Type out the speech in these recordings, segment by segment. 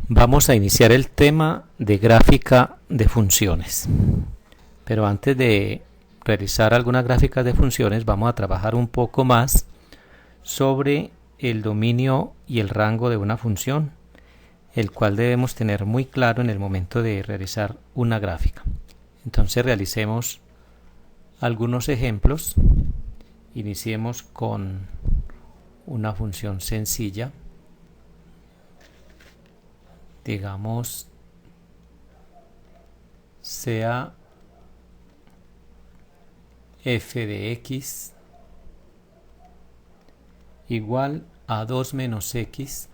Vamos a iniciar el tema de gráfica de funciones. Pero antes de realizar algunas gráficas de funciones, vamos a trabajar un poco más sobre el dominio y el rango de una función, el cual debemos tener muy claro en el momento de realizar una gráfica. Entonces realicemos algunos ejemplos. Iniciemos con una función sencilla. Digamos, sea f de x igual a 2 menos x.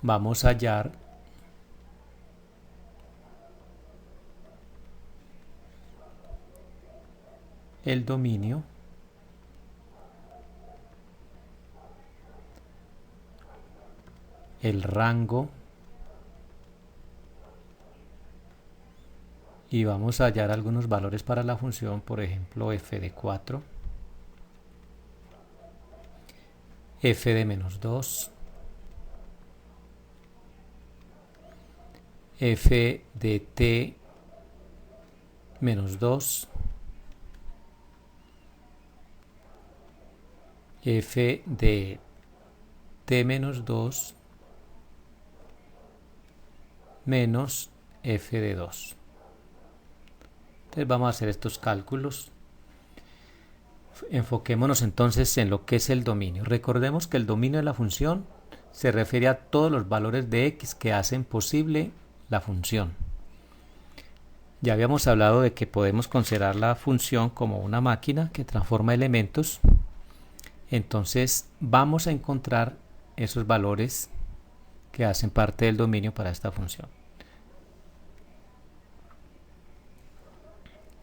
Vamos a hallar el dominio el rango y vamos a hallar algunos valores para la función, por ejemplo f de 4, f de menos 2, f de t menos 2, f de t menos 2 menos f de 2. Entonces vamos a hacer estos cálculos. Enfoquémonos entonces en lo que es el dominio. Recordemos que el dominio de la función se refiere a todos los valores de x que hacen posible la función. Ya habíamos hablado de que podemos considerar la función como una máquina que transforma elementos. Entonces vamos a encontrar esos valores que hacen parte del dominio para esta función.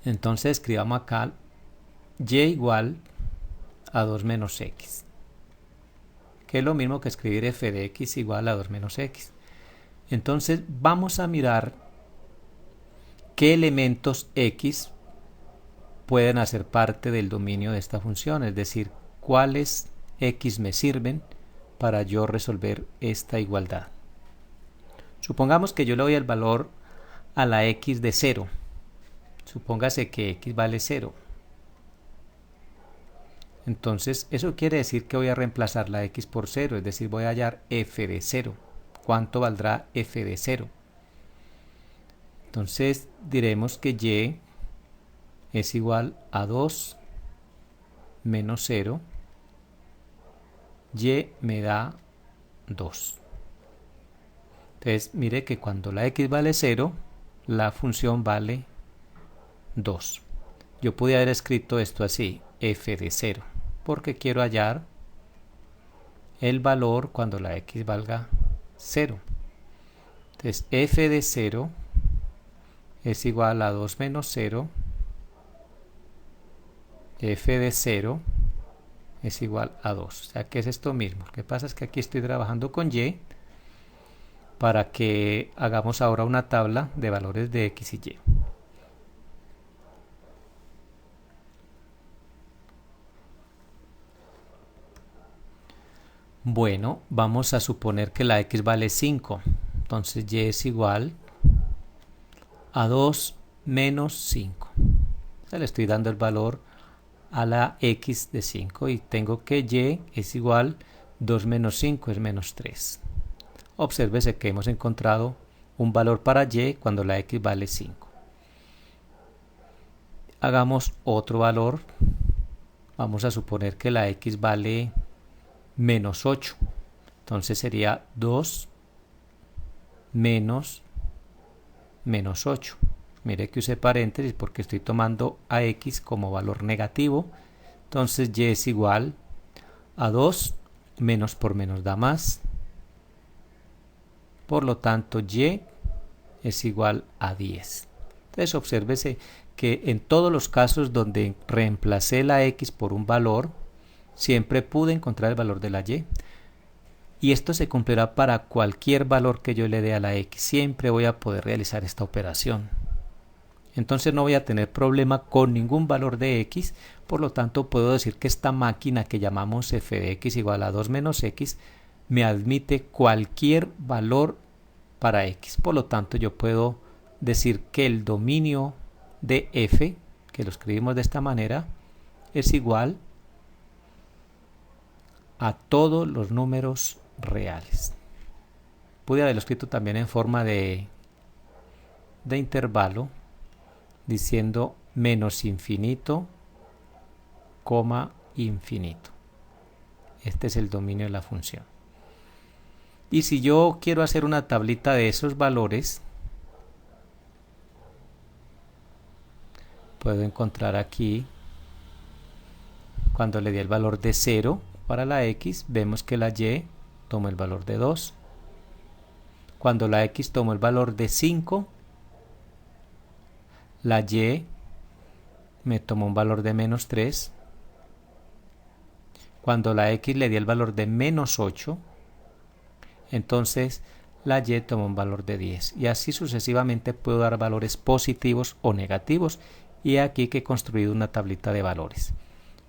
Entonces escribamos acá y igual a 2 menos x, que es lo mismo que escribir f de x igual a 2 menos x. Entonces vamos a mirar qué elementos x pueden hacer parte del dominio de esta función, es decir, cuáles x me sirven para yo resolver esta igualdad. Supongamos que yo le doy el valor a la x de 0. Supóngase que x vale 0. Entonces eso quiere decir que voy a reemplazar la x por 0, es decir, voy a hallar f de 0. ¿Cuánto valdrá f de 0? Entonces diremos que y es igual a 2 menos 0. Y me da 2. Entonces mire que cuando la x vale 0, la función vale 2. Yo podría haber escrito esto así, f de 0, porque quiero hallar el valor cuando la x valga 0. Entonces f de 0 es igual a 2 menos 0. F de 0 es igual a 2. O sea que es esto mismo. Lo que pasa es que aquí estoy trabajando con y para que hagamos ahora una tabla de valores de x y y. Bueno, vamos a suponer que la x vale 5. Entonces y es igual a 2 menos 5. O sea, le estoy dando el valor a la x de 5 y tengo que y es igual 2 menos 5 es menos 3. Obsérvese que hemos encontrado un valor para y cuando la x vale 5. Hagamos otro valor. Vamos a suponer que la x vale menos 8. Entonces sería 2 menos 8. Mire que use paréntesis porque estoy tomando a x como valor negativo. Entonces y es igual a 2 menos por menos da más. Por lo tanto y es igual a 10. Entonces obsérvese que en todos los casos donde reemplacé la x por un valor, siempre pude encontrar el valor de la y. Y esto se cumplirá para cualquier valor que yo le dé a la x. Siempre voy a poder realizar esta operación. Entonces no voy a tener problema con ningún valor de x. Por lo tanto puedo decir que esta máquina que llamamos f de x igual a 2 menos x me admite cualquier valor para x. Por lo tanto, yo puedo decir que el dominio de f, que lo escribimos de esta manera, es igual a todos los números reales. Pude haberlo escrito también en forma de intervalo, diciendo menos infinito, coma infinito. Este es el dominio de la función. Y si yo quiero hacer una tablita de esos valores, puedo encontrar aquí, cuando le di el valor de 0 para la x, vemos que la y toma el valor de 2. Cuando la x tomó el valor de 5, la y me tomó un valor de menos 3. Cuando la x le di el valor de menos 8, entonces la y toma un valor de 10. Y así sucesivamente puedo dar valores positivos o negativos. Y aquí que he construido una tablita de valores.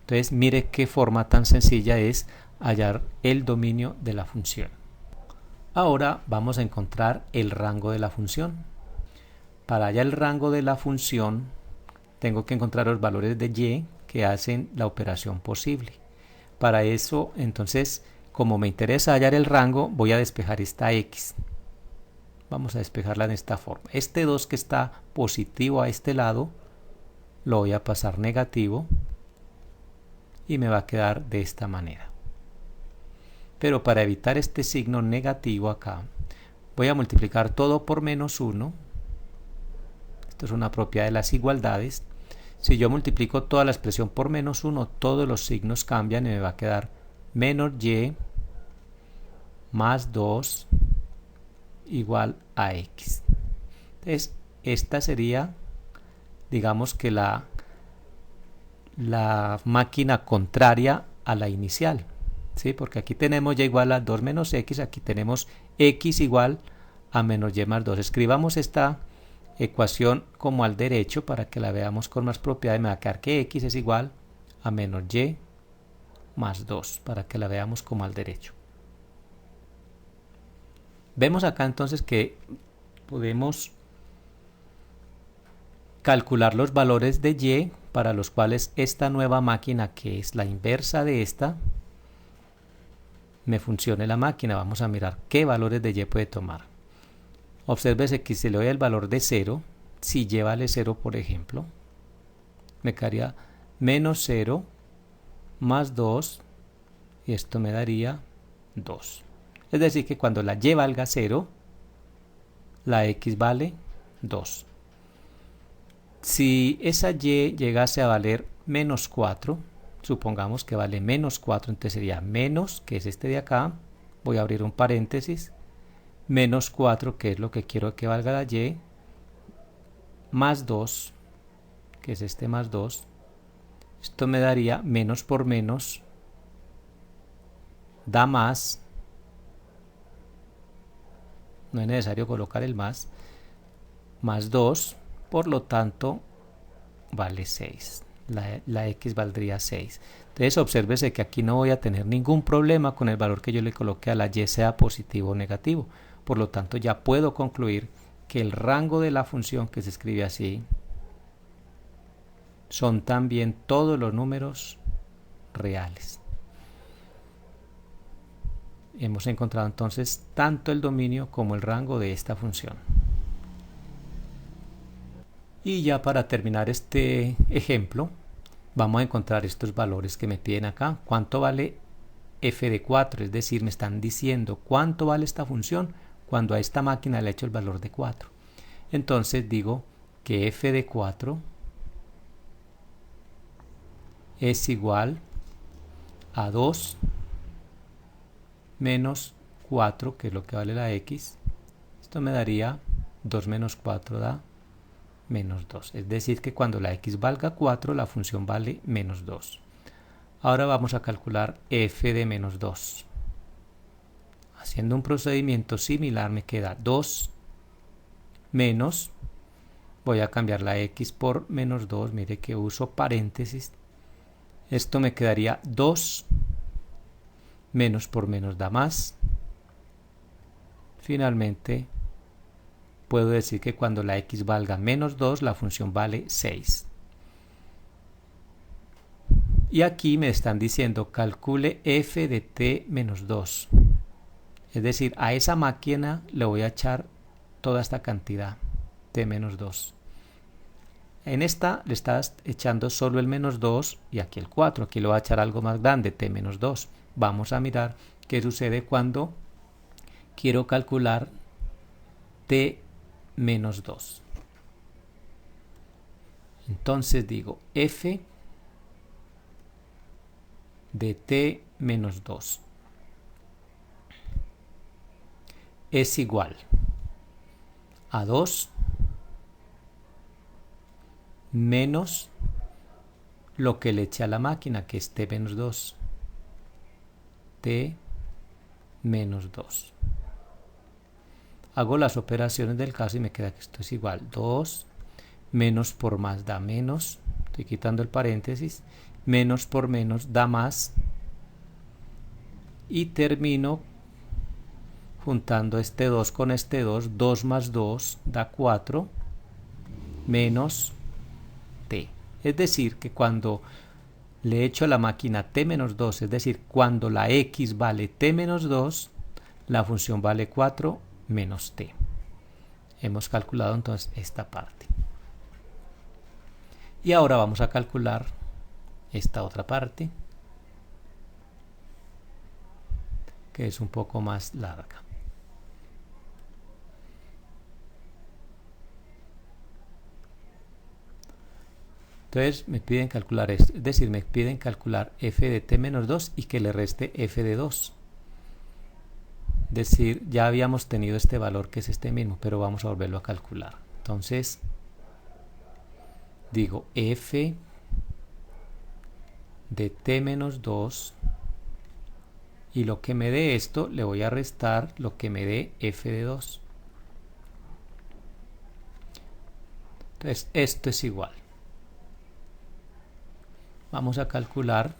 Entonces mire qué forma tan sencilla es hallar el dominio de la función. Ahora vamos a encontrar el rango de la función. Para hallar el rango de la función tengo que encontrar los valores de y que hacen la operación posible. Para eso, entonces, como me interesa hallar el rango, voy a despejar esta x. Vamos a despejarla en esta forma. Este 2 que está positivo a este lado, lo voy a pasar negativo y me va a quedar de esta manera. Pero para evitar este signo negativo acá, voy a multiplicar todo por menos 1. Esto es una propiedad de las igualdades. Si yo multiplico toda la expresión por menos 1, todos los signos cambian y me va a quedar menos y más 2 igual a x. Entonces, esta sería, digamos que la máquina contraria a la inicial, ¿sí? Porque aquí tenemos y igual a 2 menos x, aquí tenemos x igual a menos y más 2. Escribamos esta ecuación como al derecho para que la veamos con más propiedad. Me va a quedar que x es igual a menos y más 2 para que la veamos como al derecho. Vemos acá entonces que podemos calcular los valores de y para los cuales esta nueva máquina, que es la inversa de esta, me funcione la máquina. Vamos a mirar qué valores de y puede tomar. Obsérvese que si le doy el valor de 0, si y vale 0, por ejemplo, me quedaría menos 0 más 2 y esto me daría 2. Es decir, que cuando la y valga 0, la x vale 2. Si esa y llegase a valer menos 4, supongamos que vale menos 4, entonces sería menos, que es este de acá, voy a abrir un paréntesis, menos 4, que es lo que quiero que valga la y, más 2, que es este más 2, esto me daría menos por menos, da más, no es necesario colocar el más 2, por lo tanto vale 6, la x valdría 6. Entonces obsérvese que aquí no voy a tener ningún problema con el valor que yo le coloque a la y, sea positivo o negativo. Por lo tanto ya puedo concluir que el rango de la función, que se escribe así, son también todos los números reales. Hemos encontrado entonces tanto el dominio como el rango de esta función. Y ya para terminar este ejemplo, vamos a encontrar estos valores que me piden acá. ¿Cuánto vale f de 4? Es decir, me están diciendo cuánto vale esta función cuando a esta máquina le he hecho el valor de 4. Entonces digo que f de 4 es igual a 2 menos 4, que es lo que vale la x. Esto me daría 2 menos 4 da menos 2. Es decir, que cuando la x valga 4, la función vale menos 2. Ahora vamos a calcular f de menos 2. Haciendo un procedimiento similar me queda 2 menos, voy a cambiar la x por menos 2, mire que uso paréntesis. Esto me quedaría 2 menos por menos da más, finalmente puedo decir que cuando la x valga menos 2, la función vale 6. Y aquí me están diciendo calcule f de t menos 2. Es decir, a esa máquina le voy a echar toda esta cantidad, t menos 2. En esta le estás echando solo el menos 2 y aquí el 4. Aquí le voy a echar algo más grande, t menos 2. Vamos a mirar qué sucede cuando quiero calcular t menos 2. Entonces digo f de t menos 2 es igual a 2 menos lo que le eché a la máquina, que es t menos 2. T menos 2. Hago las operaciones del caso y me queda que esto es igual. 2 menos por más da menos. Estoy quitando el paréntesis. Menos por menos da más. Y termino juntando este 2 con este 2. 2 más 2 da 4 menos t. Es decir, que cuando le echo a la máquina t menos 2, es decir, cuando la x vale t menos 2, la función vale 4 menos t. Hemos calculado entonces esta parte. Y ahora vamos a calcular esta otra parte, que es un poco más larga. Entonces me piden calcular esto, es decir, me piden calcular f de t menos 2 y que le reste f de 2. Es decir, ya habíamos tenido este valor que es este mismo, pero vamos a volverlo a calcular. Entonces, digo f de t menos 2 y lo que me dé esto le voy a restar lo que me dé f de 2. Entonces, esto es igual. Vamos a calcular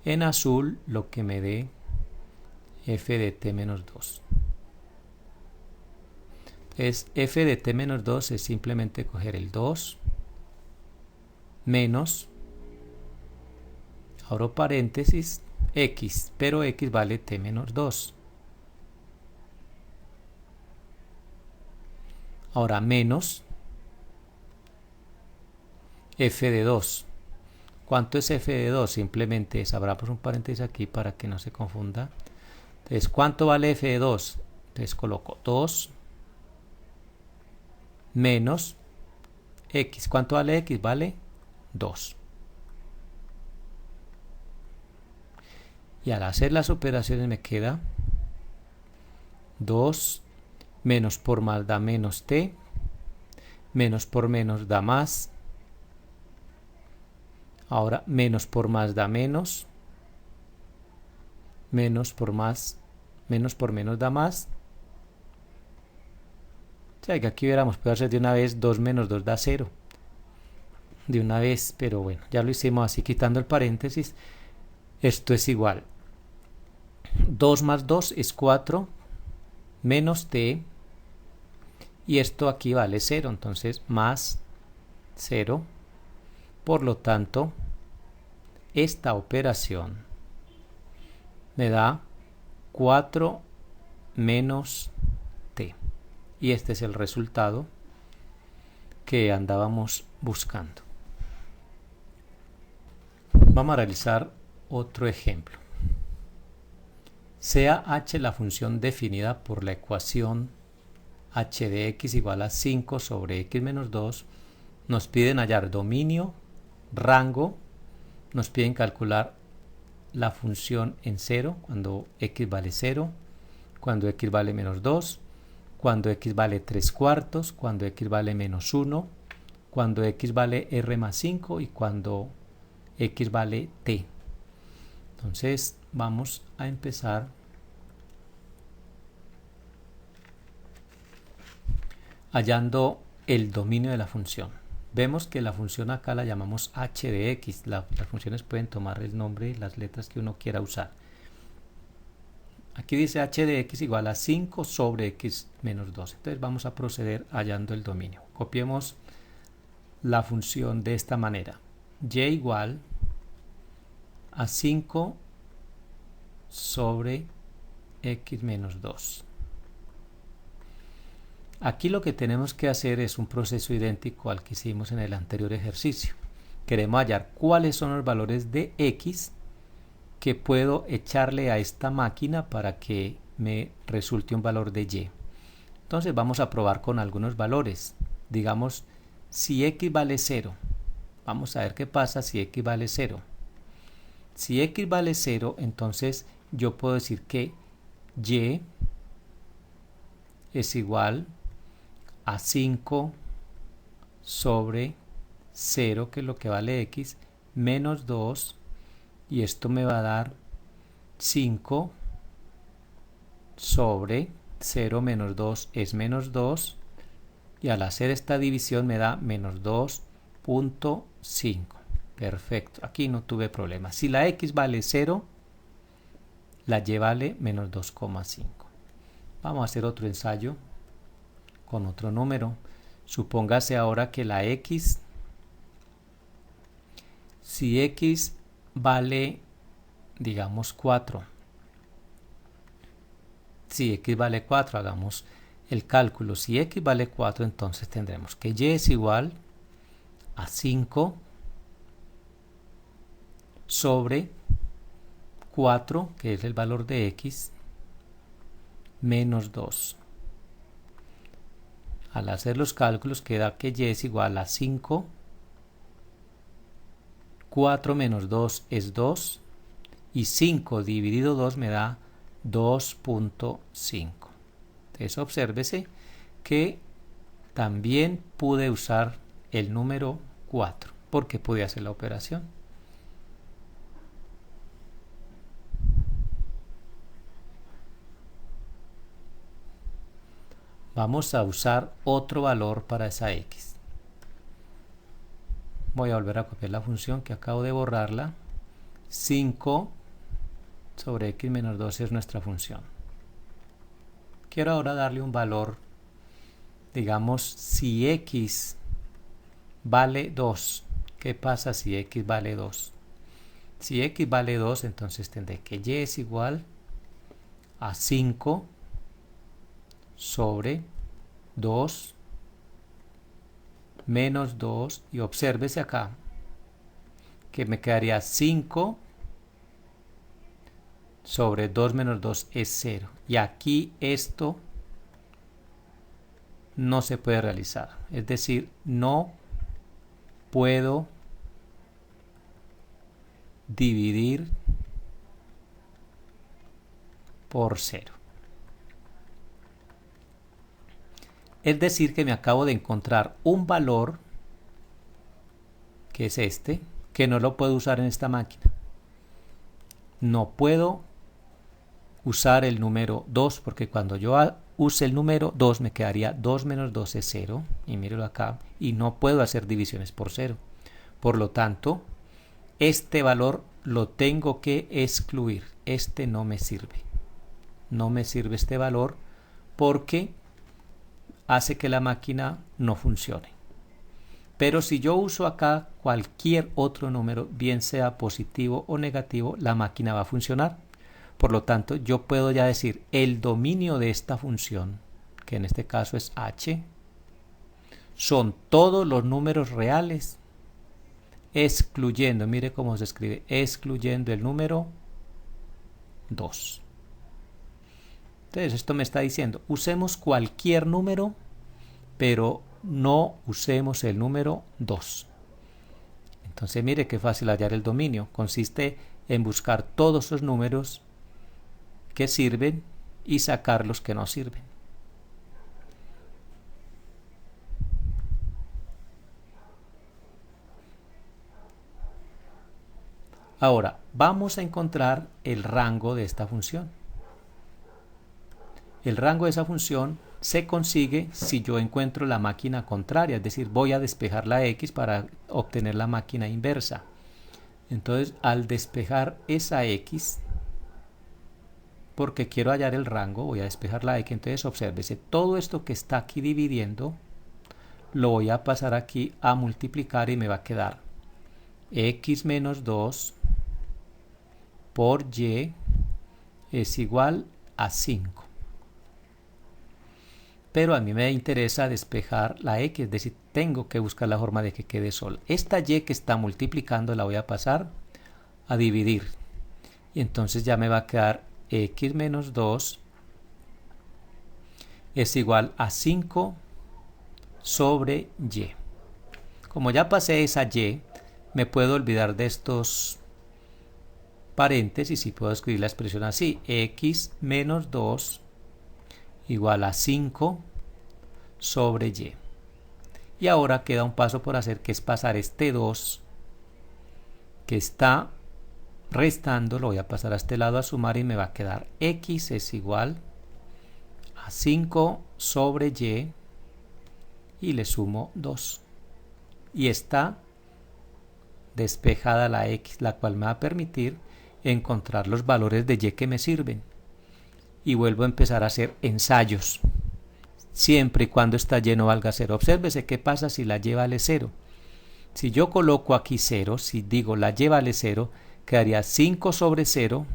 en azul lo que me dé f de t menos 2. Entonces, f de t menos 2 es simplemente coger el 2 menos, abro paréntesis, x, pero x vale t menos 2. Ahora menos f de 2. ¿Cuánto es f de 2? Simplemente es, abramos un paréntesis aquí para que no se confunda. Entonces, ¿cuánto vale f de 2? Entonces coloco 2 menos x. ¿Cuánto vale x? Vale 2. Y al hacer las operaciones me queda 2 menos por más da menos t, menos por menos da más. Ahora menos por más da menos, menos por más, menos por menos da más. O sea que aquí hubiéramos podido hacer de una vez 2 menos 2 da 0. De una vez, pero bueno, ya lo hicimos así quitando el paréntesis. Esto es igual. 2 más 2 es 4 menos t. Y esto aquí vale 0, entonces más 0. Por lo tanto, esta operación me da 4 menos t. Y este es el resultado que andábamos buscando. Vamos a realizar otro ejemplo. Sea h la función definida por la ecuación h de x igual a 5 sobre x menos 2. Nos piden hallar dominio, rango, nos piden calcular la función en 0, cuando x vale 0, cuando x vale menos 2, cuando x vale 3 cuartos, cuando x vale menos 1, cuando x vale r más 5 y cuando x vale t. Entonces vamos a empezar hallando el dominio de la función. Vemos que la función acá la llamamos h de x. Las funciones pueden tomar el nombre y las letras que uno quiera usar. Aquí dice h de x igual a 5 sobre x menos 2. Entonces vamos a proceder hallando el dominio. Copiemos la función de esta manera. Y igual a 5 sobre x menos 2. Aquí lo que tenemos que hacer es un proceso idéntico al que hicimos en el anterior ejercicio. Queremos hallar cuáles son los valores de x que puedo echarle a esta máquina para que me resulte un valor de y. Entonces vamos a probar con algunos valores. Digamos, si x vale 0, vamos a ver qué pasa si x vale 0. Si x vale 0, entonces yo puedo decir que y es igual a 5 sobre 0, que es lo que vale x, menos 2, y esto me va a dar 5 sobre 0 menos 2 es menos 2, y al hacer esta división me da menos 2.5. Perfecto, aquí no tuve problema. Si la x vale 0, la y vale menos 2,5. Vamos a hacer otro ensayo con otro número. Supóngase ahora que la x, si x vale, digamos, 4. Si x vale 4, hagamos el cálculo. Si x vale 4, entonces tendremos que y es igual a 5 sobre 4, que es el valor de x, menos 2. Al hacer los cálculos queda que y es igual a 5, 4 menos 2 es 2, y 5 dividido 2 me da 2.5. Entonces obsérvese que también pude usar el número 4 porque pude hacer la operación. Vamos a usar otro valor para esa x. Voy a volver a copiar la función que acabo de borrarla. 5 sobre x menos 2 es nuestra función. Quiero ahora darle un valor. Digamos, si x vale 2, ¿qué pasa si x vale 2? Si x vale 2, entonces tendré que y es igual a 5 sobre 2 menos 2, y obsérvese acá que me quedaría 5 sobre 2 menos 2 es 0, y aquí esto no se puede realizar, es decir, no puedo dividir por 0. Es decir, que me acabo de encontrar un valor, que es este, que no lo puedo usar en esta máquina. No puedo usar el número 2, porque cuando yo use el número 2 me quedaría 2 menos 2 es 0, y míralo acá, y no puedo hacer divisiones por 0. Por lo tanto, este valor lo tengo que excluir. Este no me sirve. No me sirve este valor porque hace que la máquina no funcione. Pero si yo uso acá cualquier otro número, bien sea positivo o negativo, la máquina va a funcionar. Por lo tanto, yo puedo ya decir el dominio de esta función, que en este caso es h, son todos los números reales, excluyendo, mire cómo se escribe, excluyendo el número 2. Entonces esto me está diciendo, usemos cualquier número, pero no usemos el número 2. Entonces mire qué fácil hallar el dominio. Consiste en buscar todos los números que sirven y sacar los que no sirven. Ahora vamos a encontrar el rango de esta función. El rango de esa función se consigue si yo encuentro la máquina contraria, es decir, voy a despejar la x para obtener la máquina inversa. Entonces, al despejar esa x porque quiero hallar el rango, voy a despejar la X, entonces obsérvese, todo esto que está aquí dividiendo, lo voy a pasar aquí a multiplicar y me va a quedar X menos 2 por Y es igual a 5. Pero a mí me interesa despejar la X, es decir, tengo que buscar la forma de que quede sola. Esta Y que está multiplicando la voy a pasar a dividir. Y entonces ya me va a quedar X menos 2 es igual a 5 sobre Y. Como ya pasé esa Y, me puedo olvidar de estos paréntesis y puedo escribir la expresión así: X menos 2 igual a 5 sobre Y. Y ahora queda un paso por hacer, que es pasar este 2 que está restando, lo voy a pasar a este lado a sumar y me va a quedar X es igual a 5 sobre Y le sumo 2. Y está despejada la X, la cual me va a permitir encontrar los valores de Y que me sirven. Y vuelvo a empezar a hacer ensayos, siempre y cuando esta Y no valga 0. Obsérvese qué pasa si la Y vale 0. Si yo coloco aquí 0, si digo la Y vale 0, quedaría 5 sobre 0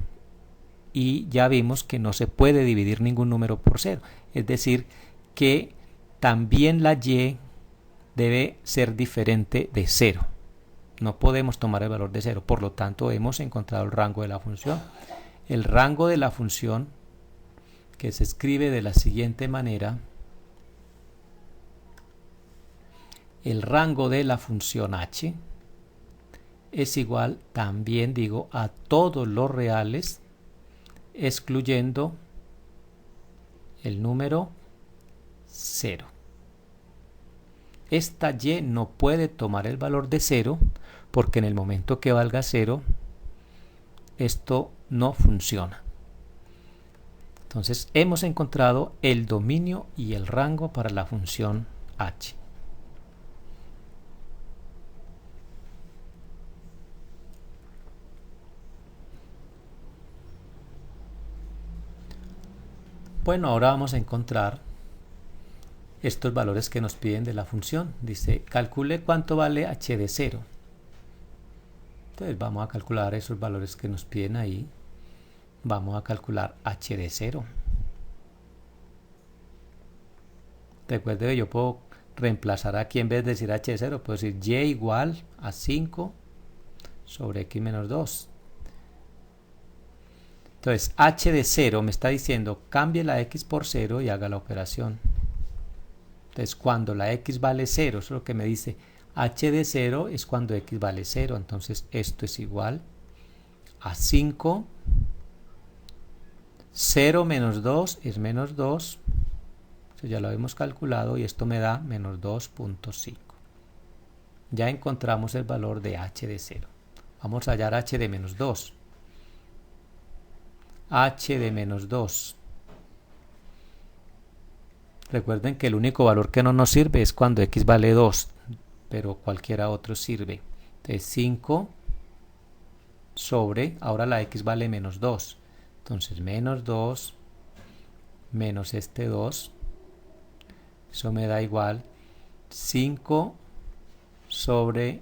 y ya vimos que no se puede dividir ningún número por 0. Es decir, que también la Y debe ser diferente de 0. No podemos tomar el valor de 0. Por lo tanto, hemos encontrado el rango de la función. El rango de la función, que se escribe de la siguiente manera: el rango de la función h es igual, también digo, a todos los reales, excluyendo el número 0. Esta y no puede tomar el valor de 0 porque en el momento que valga 0, esto no funciona. Entonces hemos encontrado el dominio y el rango para la función h. Bueno, ahora vamos a encontrar estos valores que nos piden de la función. Dice, calcule cuánto vale h de 0. Entonces vamos a calcular esos valores que nos piden ahí. Vamos a calcular h de 0. Recuerde que yo puedo reemplazar aquí, en vez de decir h de 0, puedo decir y igual a 5 sobre x menos 2. Entonces h de 0 me está diciendo cambie la x por 0 y haga la operación. Entonces cuando la x vale 0, eso es lo que me dice. H de 0 es cuando x vale 0. Entonces esto es igual a 5. 0 menos 2 es menos 2. Eso ya lo hemos calculado y esto me da menos 2.5. Ya encontramos el valor de h de 0. Vamos a hallar h de menos 2. H de menos 2. Recuerden que el único valor que no nos sirve es cuando x vale 2, pero cualquiera otro sirve. Entonces 5 sobre, ahora la x vale menos 2. Entonces menos 2 menos este 2, eso me da igual 5 sobre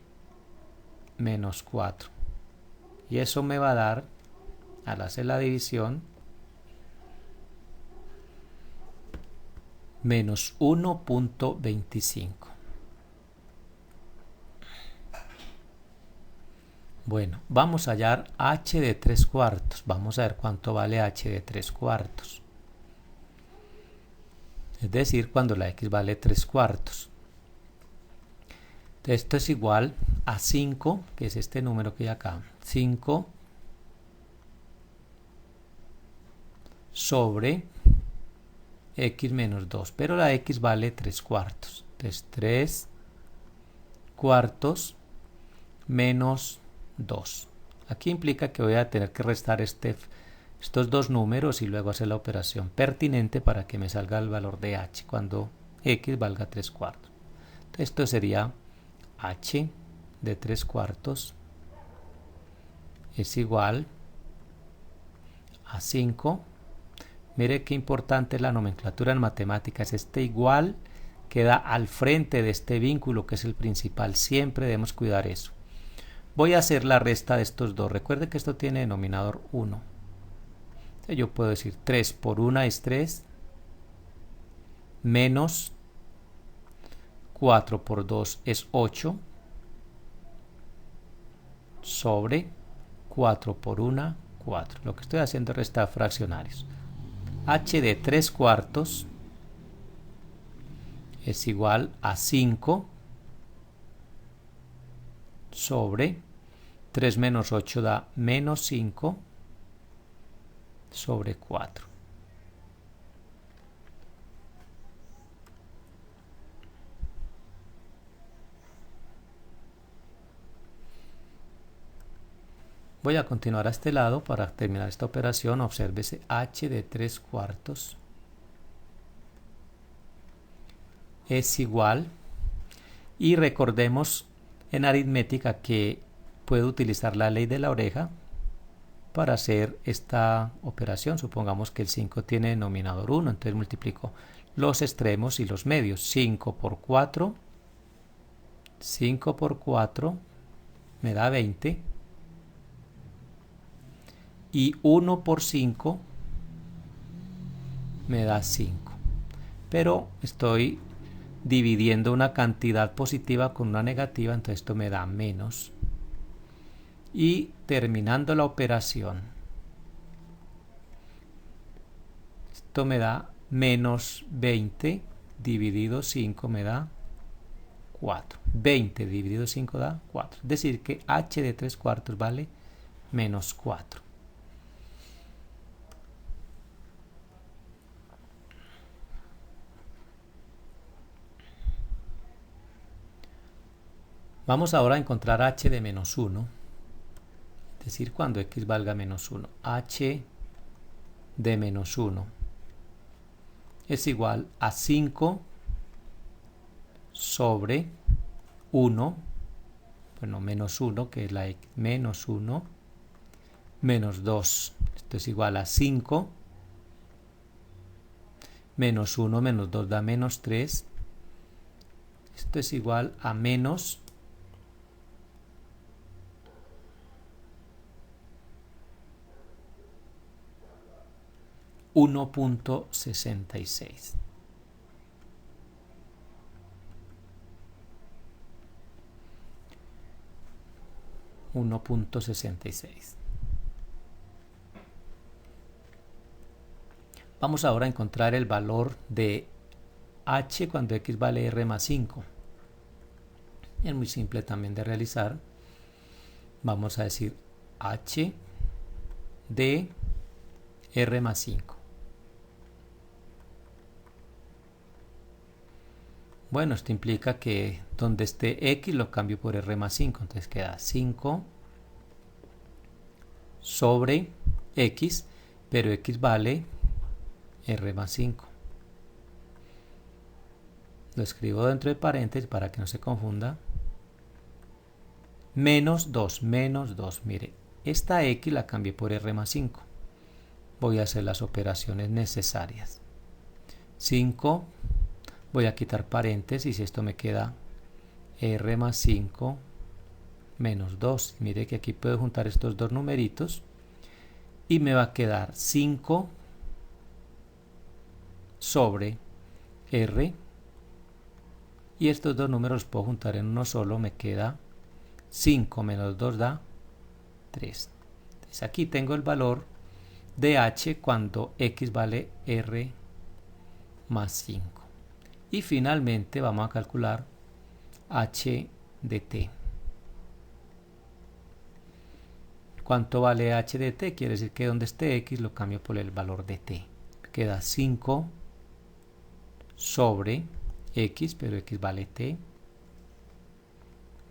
menos 4. Y eso me va a dar, al hacer la división, menos 1.25. Bueno, vamos a hallar h de 3 cuartos. Vamos a ver cuánto vale h de 3 cuartos. Es decir, cuando la x vale 3 cuartos. Esto es igual a 5, que es este número que hay acá. 5 sobre x menos 2, pero la x vale 3 cuartos. Entonces 3 cuartos menos 2. Aquí implica que voy a tener que restar estos dos números y luego hacer la operación pertinente para que me salga el valor de h cuando x valga 3 cuartos. Entonces esto sería h de 3 cuartos es igual a 5 Mire qué importante es la nomenclatura en matemáticas. Este igual queda al frente de este vínculo que es el principal. Siempre debemos cuidar eso. Voy a hacer la resta de estos dos. Recuerde que esto tiene denominador 1. Entonces yo puedo decir 3 por 1 es 3, menos 4 por 2 es 8, sobre 4 por 1, 4. Lo que estoy haciendo es restar fraccionarios. H de 3 cuartos es igual a 5 sobre 3 menos 8 da menos 5 sobre 4. Voy a continuar a este lado para terminar esta operación. Obsérvese h de 3 cuartos es igual, y recordemos en aritmética que puedo utilizar la ley de la oreja para hacer esta operación. Supongamos que el 5 tiene denominador 1, entonces multiplico los extremos y los medios. 5 por 4 me da 20, y 1 por 5 me da 5, pero estoy dividiendo una cantidad positiva con una negativa, entonces esto me da menos. Y terminando la operación, esto me da menos 20 dividido 5 me da 4. 20 dividido 5 da 4. Es decir que h de 3 cuartos vale menos 4. Vamos ahora a encontrar h de menos 1, es decir, cuando x valga menos 1. H de menos 1 es igual a 5 sobre 1, bueno, menos 1, que es la x, menos 1, menos 2. Esto es igual a 5, menos 1 menos 2 da menos 3. Esto es igual a menos 1.66. Vamos ahora a encontrar el valor de h cuando x vale r más 5. Es muy simple también de realizar. Vamos a decir h de r más 5. Bueno, esto implica que donde esté x lo cambio por r más 5. Entonces queda 5 sobre x, pero x vale r más 5. Lo escribo dentro de paréntesis para que no se confunda. Menos 2, menos 2. Mire, esta x la cambié por r más 5. Voy a hacer las operaciones necesarias. 5, voy a quitar paréntesis y esto me queda r más 5 menos 2. Mire que aquí puedo juntar estos dos numeritos y me va a quedar 5 sobre r, y estos dos números los puedo juntar en uno solo. Me queda 5 menos 2 da 3. Entonces aquí tengo el valor de h cuando x vale r más 5. Y finalmente vamos a calcular h de t. ¿Cuánto vale h de t? Quiere decir que donde esté x lo cambio por el valor de t. Queda 5 sobre x, pero x vale t,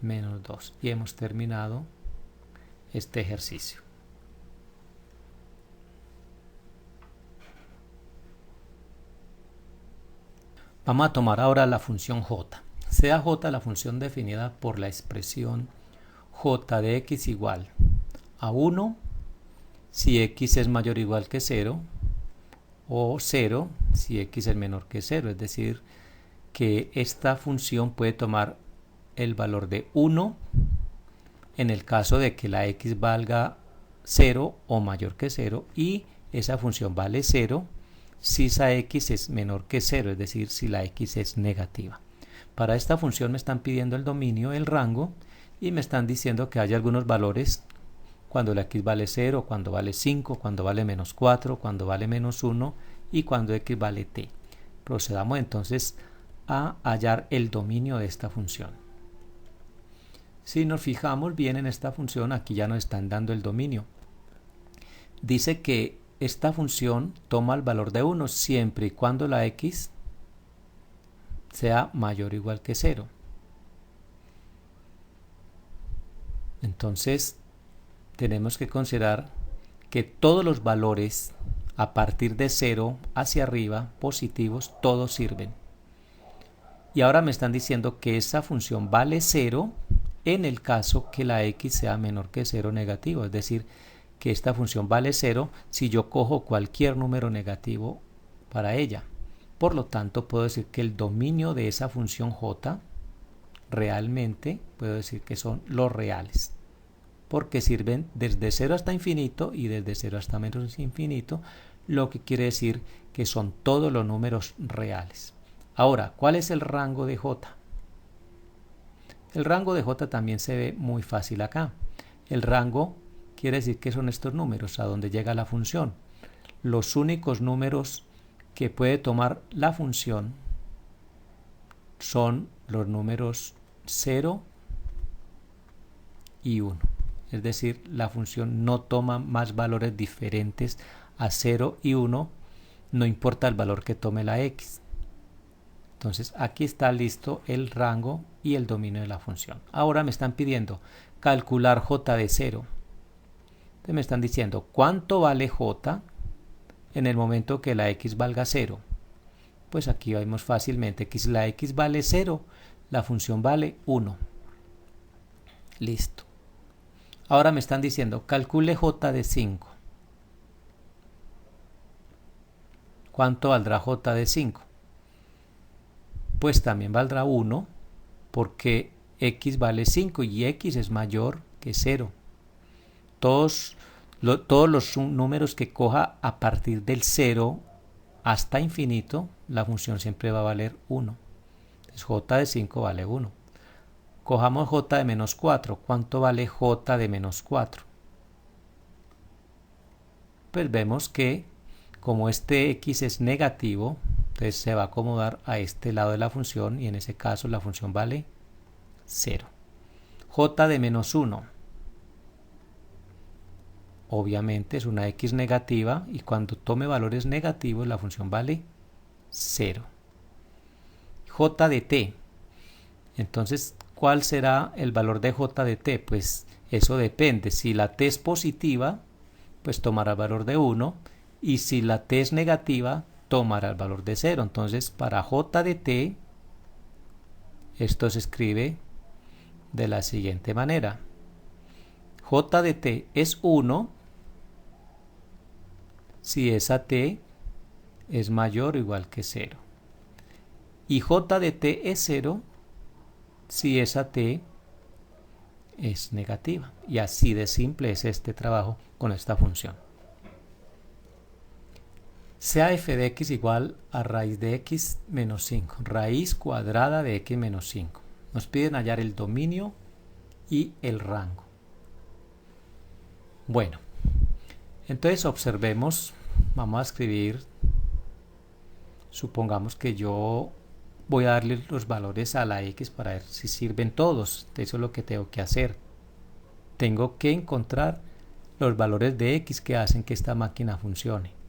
menos 2. Y hemos terminado este ejercicio. Vamos a tomar ahora la función j. Sea j la función definida por la expresión j de x igual a 1 si x es mayor o igual que 0, o 0 si x es menor que 0. Es decir, que esta función puede tomar el valor de 1 en el caso de que la x valga 0 o mayor que 0, y esa función vale 0 si esa x es menor que 0, es decir, si la x es negativa. Para esta función me están pidiendo el dominio, el rango, y me están diciendo que hay algunos valores cuando la x vale 0, cuando vale 5, cuando vale menos 4, cuando vale menos 1 y cuando x vale t. Procedamos entonces a hallar el dominio de esta función. Si nos fijamos bien en esta función, aquí ya nos están dando el dominio. Dice que esta función toma el valor de 1 siempre y cuando la x sea mayor o igual que 0. Entonces tenemos que considerar que todos los valores a partir de 0 hacia arriba, positivos, todos sirven. Y ahora me están diciendo que esa función vale 0 en el caso que la x sea menor que 0 negativo, es decir, que esta función vale 0 si yo cojo cualquier número negativo para ella. Por lo tanto, puedo decir que el dominio de esa función j realmente puedo decir que son los reales, porque sirven desde 0 hasta infinito y desde 0 hasta menos infinito, lo que quiere decir que son todos los números reales. Ahora, ¿cuál es el rango de j? El rango de j también se ve muy fácil acá. El rango quiere decir que son estos números a donde llega la función. Los únicos números que puede tomar la función son los números 0 y 1. Es decir, la función no toma más valores diferentes a 0 y 1, no importa el valor que tome la x. Entonces aquí está listo el rango y el dominio de la función. Ahora me están pidiendo calcular j de 0. Entonces me están diciendo cuánto vale j en el momento que la x valga 0. Pues aquí vemos fácilmente que si la x vale 0, la función vale 1. Listo. Ahora me están diciendo calcule j de 5. ¿Cuánto valdrá j de 5? Pues también valdrá 1 porque x vale 5 y x es mayor que 0. Todos los números que coja a partir del 0 hasta infinito, la función siempre va a valer 1. Entonces j de 5 vale 1. Cojamos j de menos 4. ¿Cuánto vale j de menos 4? Pues vemos que como este x es negativo, entonces se va a acomodar a este lado de la función y en ese caso la función vale 0. J de menos 1. Obviamente es una x negativa y cuando tome valores negativos la función vale 0. J de t. Entonces, ¿cuál será el valor de j de t? Pues eso depende. Si la t es positiva, pues tomará el valor de 1. Y si la t es negativa, tomará el valor de 0. Entonces, para j de t, esto se escribe de la siguiente manera. J de t es 1 si esa t es mayor o igual que 0. Y j de t es 0 si esa t es negativa. Y así de simple es este trabajo con esta función. Sea f de x igual a raíz de x menos 5, raíz cuadrada de x menos 5. Nos piden hallar el dominio y el rango. Bueno, entonces observemos, vamos a escribir, supongamos que yo voy a darle los valores a la x para ver si sirven todos. Eso es lo que tengo que hacer. Tengo que encontrar los valores de x que hacen que esta máquina funcione.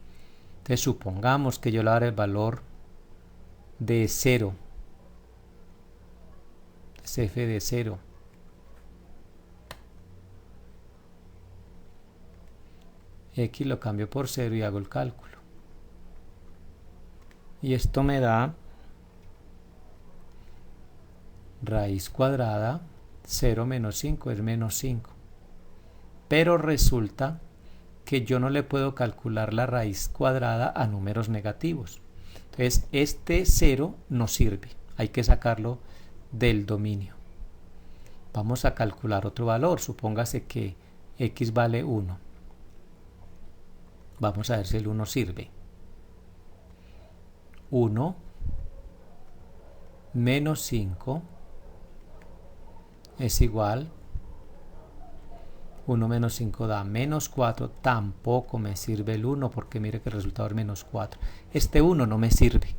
Entonces supongamos que yo le daré el valor de 0, es f de 0. X lo cambio por 0 y hago el cálculo. Y esto me da raíz cuadrada, 0 menos 5 es menos 5. Pero resulta que que yo no le puedo calcular la raíz cuadrada a números negativos. Entonces este 0 no sirve, hay que sacarlo del dominio. Vamos a calcular otro valor, supóngase que x vale 1. Vamos a ver si el 1 sirve. 1 menos 5 es igual, 1 menos 5 da menos 4, tampoco me sirve el 1 porque mire que el resultado es menos 4. Este 1 no me sirve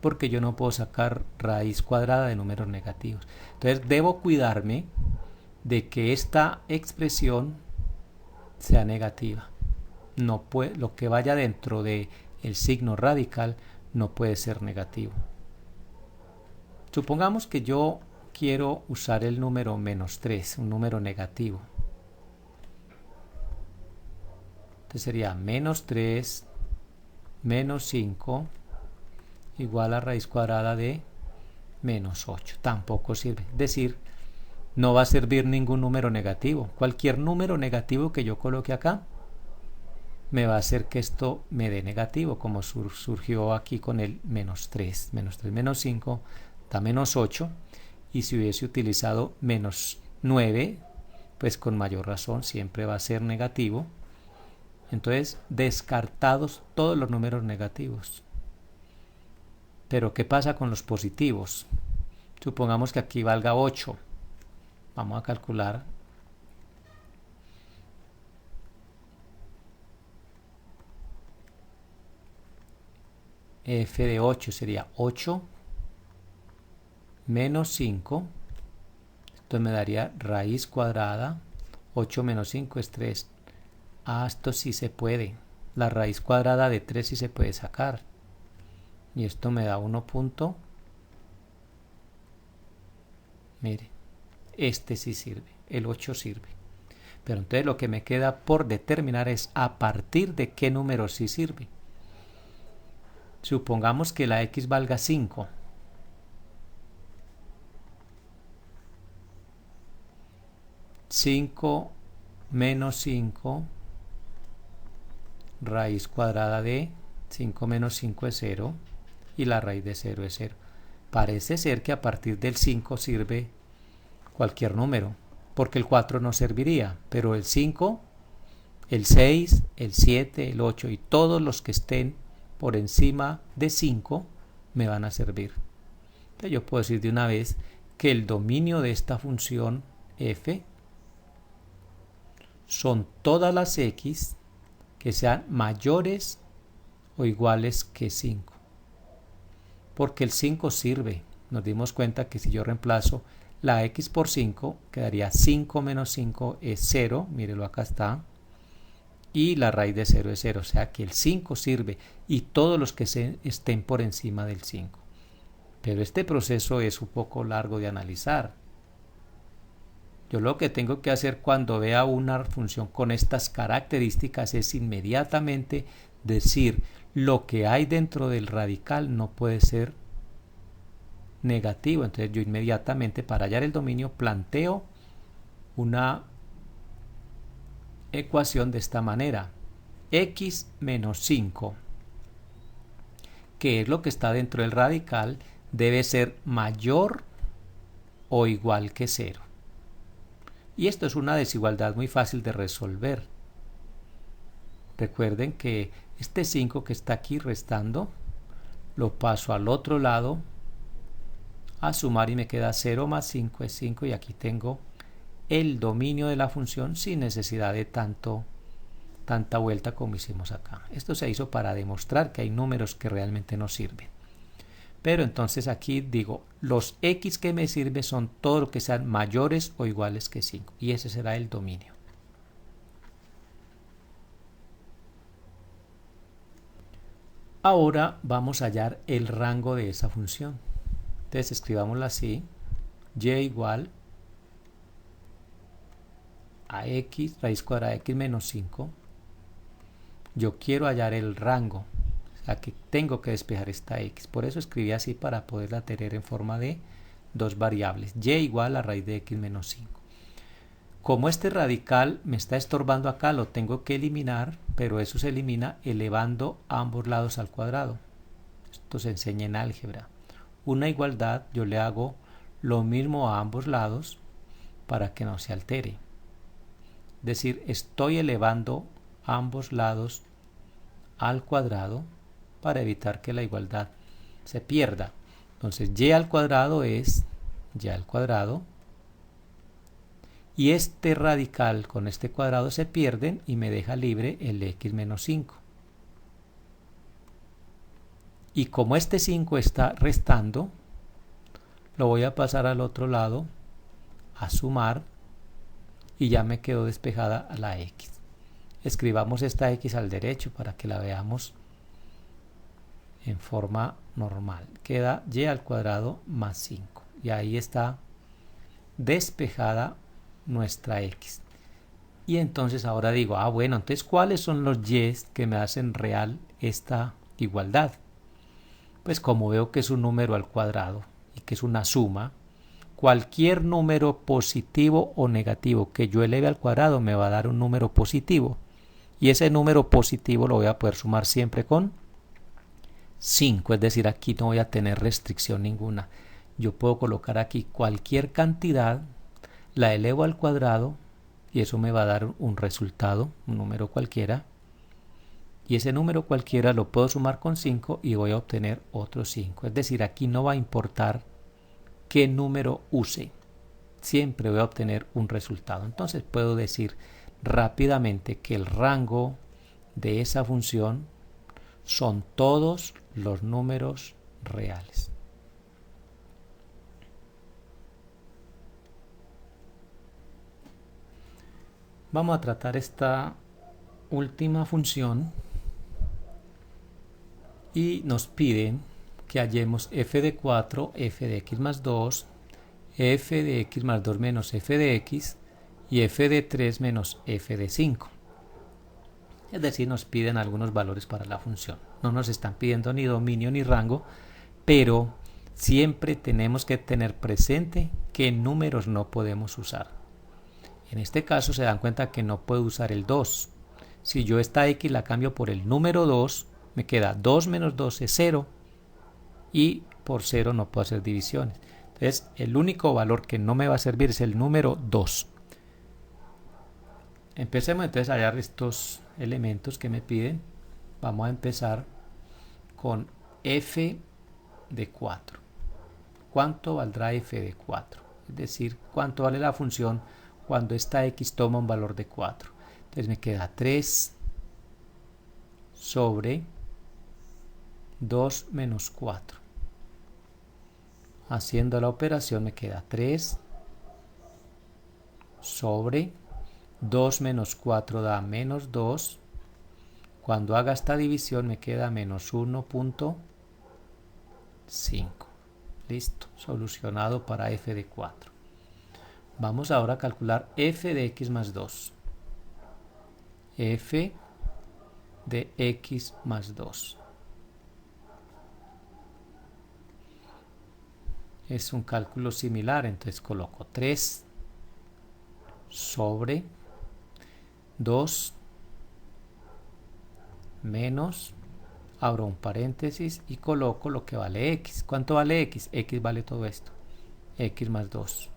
porque yo no puedo sacar raíz cuadrada de números negativos. Entonces debo cuidarme de que esta expresión sea negativa. No puede, lo que vaya dentro del signo radical no puede ser negativo. Supongamos que yo quiero usar el número menos 3, un número negativo. Entonces sería menos 3 menos 5 igual a raíz cuadrada de menos 8. Tampoco sirve. Es decir, no va a servir ningún número negativo. Cualquier número negativo que yo coloque acá me va a hacer que esto me dé negativo, como surgió aquí con el menos 3. Menos 3 menos 5 da menos 8. Y si hubiese utilizado menos 9, pues con mayor razón siempre va a ser negativo. Entonces, descartados todos los números negativos. Pero, ¿qué pasa con los positivos? Supongamos que aquí valga 8. Vamos a calcular. F de 8 sería 8 menos 5. Esto me daría raíz cuadrada. 8 menos 5 es 3. Esto sí se puede. La raíz cuadrada de 3 sí se puede sacar. Y esto me da 1 punto. Mire, este sí sirve. El 8 sirve. Pero entonces lo que me queda por determinar es a partir de qué número sí sirve. Supongamos que la x valga 5. Cinco menos 5 raíz cuadrada de 5 menos 5 es 0 y la raíz de 0 es 0. Parece ser que a partir del 5 sirve cualquier número, porque el 4 no serviría, pero el 5, el 6, el 7, el 8 y todos los que estén por encima de 5 me van a servir. Entonces yo puedo decir de una vez que el dominio de esta función f son todas las x que sean mayores o iguales que 5. Porque el 5 sirve. Nos dimos cuenta que si yo reemplazo la x por 5, quedaría 5 menos 5 es 0. Mírelo, acá está. Y la raíz de 0 es 0. O sea que el 5 sirve. Y todos los que estén por encima del 5. Pero este proceso es un poco largo de analizar. Yo lo que tengo que hacer cuando vea una función con estas características es inmediatamente decir lo que hay dentro del radical no puede ser negativo. Entonces yo inmediatamente para hallar el dominio planteo una ecuación de esta manera. X menos 5, que es lo que está dentro del radical, debe ser mayor o igual que 0. Y esto es una desigualdad muy fácil de resolver. Recuerden que este 5 que está aquí restando, lo paso al otro lado a sumar y me queda 0 más 5 es 5 y aquí tengo el dominio de la función sin necesidad de tanta vuelta como hicimos acá. Esto se hizo para demostrar que hay números que realmente no sirven. Pero entonces aquí digo, los x que me sirven son todo lo que sean mayores o iguales que 5. Y ese será el dominio. Ahora vamos a hallar el rango de esa función. Entonces escribámosla así. Y igual a x, raíz cuadrada de x menos 5. Yo quiero hallar el rango. Que tengo que despejar esta x, por eso escribí así para poderla tener en forma de dos variables, y igual a raíz de x menos 5. Como este radical me está estorbando acá, lo tengo que eliminar, pero eso se elimina elevando ambos lados al cuadrado. Esto se enseña en álgebra. Una igualdad, yo le hago lo mismo a ambos lados para que no se altere. Es decir, estoy elevando ambos lados al cuadrado para evitar que la igualdad se pierda. Entonces y al cuadrado es y al cuadrado, y este radical con este cuadrado se pierden y me deja libre el x menos 5. Y como este 5 está restando, lo voy a pasar al otro lado a sumar y ya me quedó despejada la x. Escribamos esta x al derecho para que la veamos en forma normal. Queda y al cuadrado más 5. Y ahí está despejada nuestra x. Y entonces ahora digo, bueno, entonces ¿cuáles son los y que me hacen real esta igualdad? Pues como veo que es un número al cuadrado y que es una suma, cualquier número positivo o negativo que yo eleve al cuadrado me va a dar un número positivo. Y ese número positivo lo voy a poder sumar siempre con 5, es decir, aquí no voy a tener restricción ninguna. Yo puedo colocar aquí cualquier cantidad, la elevo al cuadrado y eso me va a dar un resultado, un número cualquiera. Y ese número cualquiera lo puedo sumar con 5 y voy a obtener otro 5. Es decir, aquí no va a importar qué número use, siempre voy a obtener un resultado. Entonces puedo decir rápidamente que el rango de esa función son todos los números reales. Vamos a tratar esta última función y nos piden que hallemos f de 4, f de x más 2, f de x más 2 menos f de x y f de 3 menos f de 5. Es decir, nos piden algunos valores para la función. No nos están pidiendo ni dominio ni rango, pero siempre tenemos que tener presente qué números no podemos usar. En este caso se dan cuenta que no puedo usar el 2. Si yo esta x la cambio por el número 2, me queda 2 menos 2 es 0 y por 0 no puedo hacer divisiones. Entonces el único valor que no me va a servir es el número 2. Empecemos entonces a hallar estos elementos que me piden. Vamos a empezar con f de 4. ¿Cuánto valdrá f de 4? Es decir, ¿cuánto vale la función cuando esta x toma un valor de 4? Entonces me queda 3 sobre 2 menos 4. Haciendo la operación me queda 3 sobre 2 menos 4 da menos 2. Cuando haga esta división me queda menos 1.5. Listo, solucionado para f de 4. Vamos ahora a calcular f de x más 2. F de x más 2. Es un cálculo similar, entonces coloco 3 sobre 2 menos, abro un paréntesis y coloco lo que vale x. ¿Cuánto vale x? X vale todo esto, x más 2.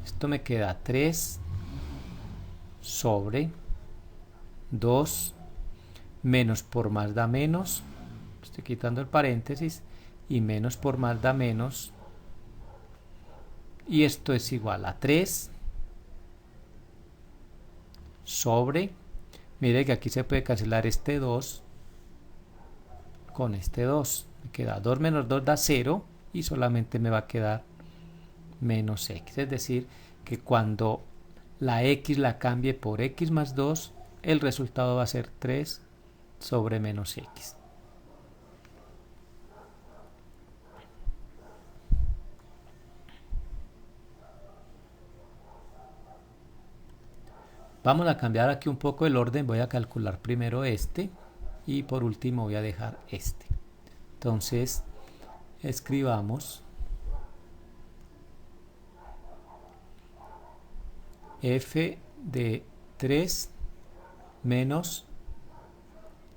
Esto me queda 3 sobre 2 menos por más da menos, estoy quitando el paréntesis, y menos por más da menos, y esto es igual a 3 sobre, mire que aquí se puede cancelar este 2 con este 2, me queda 2 menos 2 da 0 y solamente me va a quedar menos x, es decir que cuando la x la cambie por x más 2, el resultado va a ser 3 sobre menos x. Vamos a cambiar aquí un poco el orden, voy a calcular primero este y por último voy a dejar este. Entonces escribamos f de 3 menos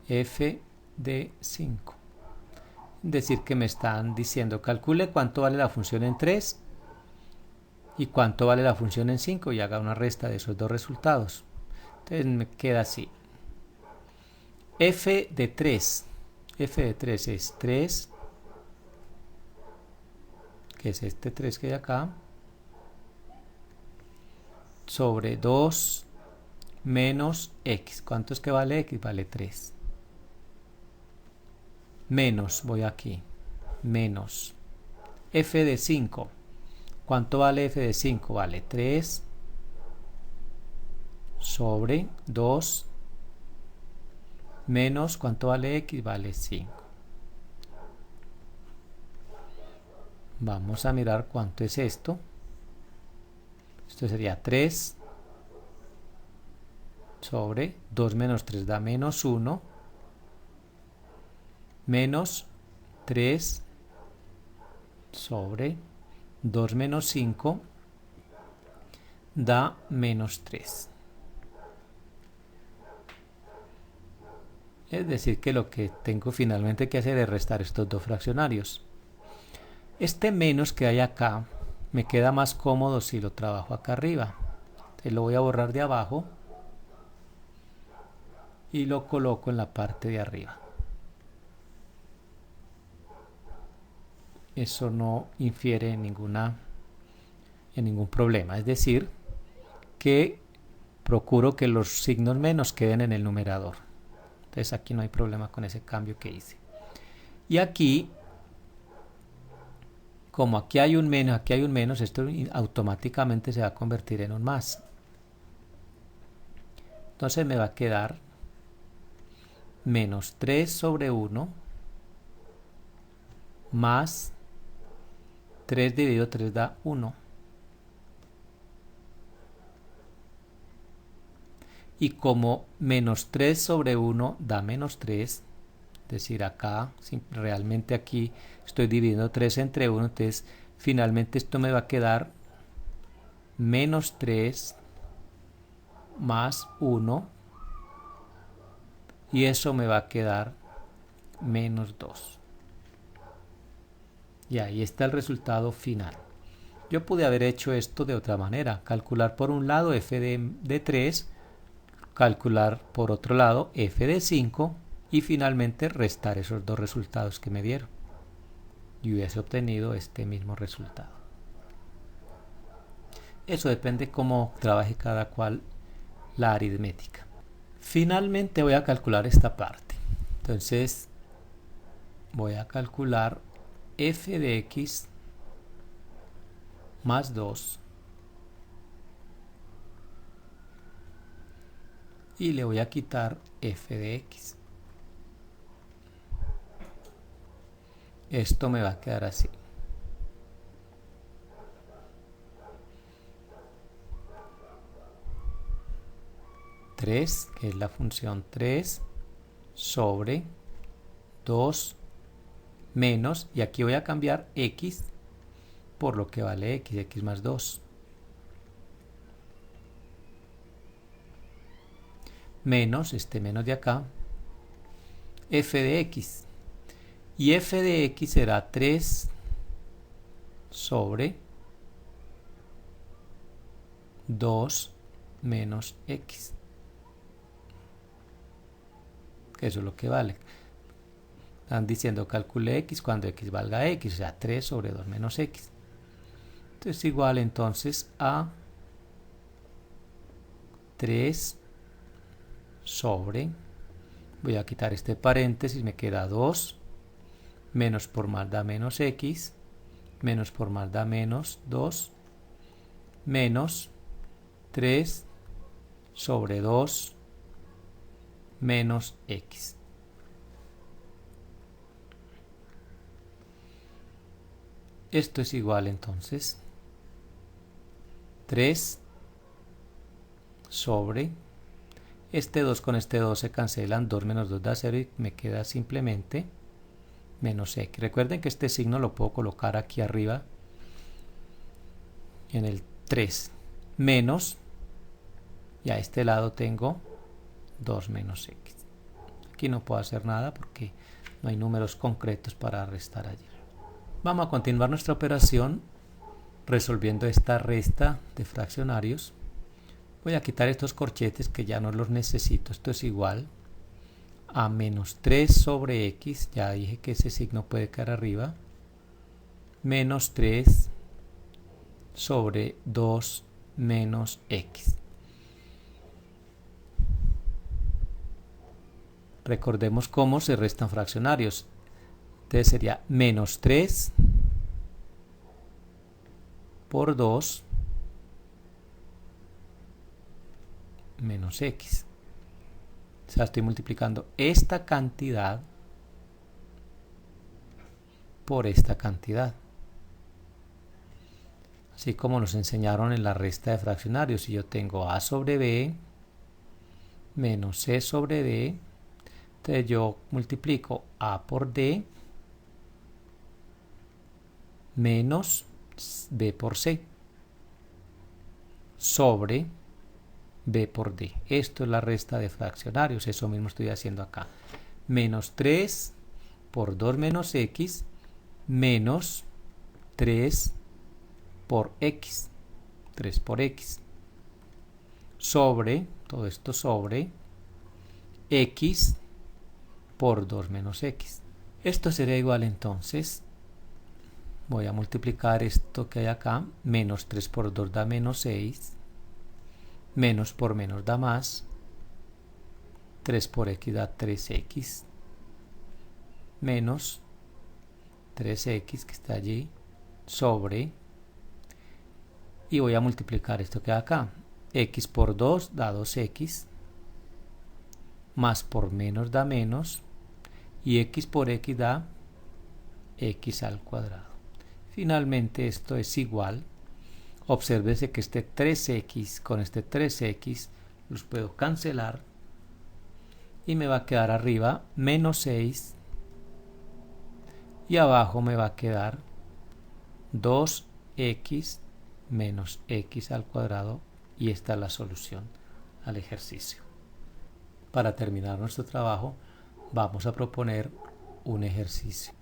f de 5. Es decir, que me están diciendo, calcule cuánto vale la función en 3 y cuánto vale la función en 5 y haga una resta de esos dos resultados. Entonces me queda así. F de 3 es 3, que es este 3 que hay acá, sobre 2 menos x. ¿Cuánto es que vale x? Vale 3. Menos, voy aquí, menos f de 5. ¿Cuánto vale f de 5? Vale 3 sobre 2 menos, ¿cuánto vale x? Vale 5. Vamos a mirar cuánto es esto. Esto sería 3 sobre 2 menos 3 da menos 1, menos 3 sobre 2 menos 5 da menos 3. Es decir, que lo que tengo finalmente que hacer es restar estos dos fraccionarios. Este menos que hay acá me queda más cómodo si lo trabajo acá arriba. Entonces lo voy a borrar de abajo y lo coloco en la parte de arriba. Eso no infiere en ningún problema. Es decir, que procuro que los signos menos queden en el numerador. Entonces aquí no hay problema con ese cambio que hice. Y aquí, como aquí hay un menos, esto automáticamente se va a convertir en un más. Entonces me va a quedar menos 3 sobre 1 más 3 dividido 3 da 1. Y como menos 3 sobre 1 da menos 3, es decir, acá, realmente aquí estoy dividiendo 3 entre 1, entonces finalmente esto me va a quedar menos 3 más 1, y eso me va a quedar menos 2. Y ahí está el resultado final. Yo pude haber hecho esto de otra manera, calcular por un lado f de 3, calcular por otro lado f de 5 y finalmente restar esos dos resultados que me dieron. Y hubiese obtenido este mismo resultado. Eso depende cómo trabaje cada cual la aritmética. Finalmente voy a calcular esta parte. Entonces voy a calcular f de x más 2 y le voy a quitar f de x. Esto me va a quedar así. Que es la función 3 sobre 2 menos, y aquí voy a cambiar x por lo que vale x más 2, menos, este menos de acá, f de x, y f de x será 3 sobre 2 menos x, que eso es lo que vale. Están diciendo calcule x cuando x valga x, o sea 3 sobre 2 menos x. Entonces igual entonces a 3 sobre, voy a quitar este paréntesis, me queda 2, menos por más da menos x, menos por más da menos 2, menos 3 sobre 2 menos x. Esto es igual entonces 3 sobre, este 2 con este 2 se cancelan, 2 menos 2 da 0 y me queda simplemente menos x. Recuerden que este signo lo puedo colocar aquí arriba en el 3, menos y a este lado tengo 2 menos x. Aquí no puedo hacer nada porque no hay números concretos para restar allí. Vamos a continuar nuestra operación resolviendo esta resta de fraccionarios. Voy a quitar estos corchetes que ya no los necesito. Esto es igual a menos 3 sobre x, ya dije que ese signo puede quedar arriba, menos 3 sobre 2 menos x. Recordemos cómo se restan fraccionarios. Entonces sería menos 3 por 2 menos x. O sea, estoy multiplicando esta cantidad por esta cantidad. Así como nos enseñaron en la resta de fraccionarios. Si yo tengo a sobre b menos c sobre d, entonces yo multiplico a por d menos b por c sobre b por d. Esto es la resta de fraccionarios, eso mismo estoy haciendo acá. Menos 3 por 2 menos x menos 3 por x, 3 por x, sobre, todo esto sobre x por 2 menos x. Esto sería igual entonces, voy a multiplicar esto que hay acá, menos 3 por 2 da menos 6, menos por menos da más, 3 por x da 3x, menos 3x que está allí, sobre, y voy a multiplicar esto que hay acá, x por 2 da 2x, más por menos da menos, y x por x da x al cuadrado. Finalmente esto es igual, obsérvese que este 3x con este 3x los puedo cancelar y me va a quedar arriba menos 6 y abajo me va a quedar 2x menos x al cuadrado, y esta es la solución al ejercicio. Para terminar nuestro trabajo vamos a proponer un ejercicio.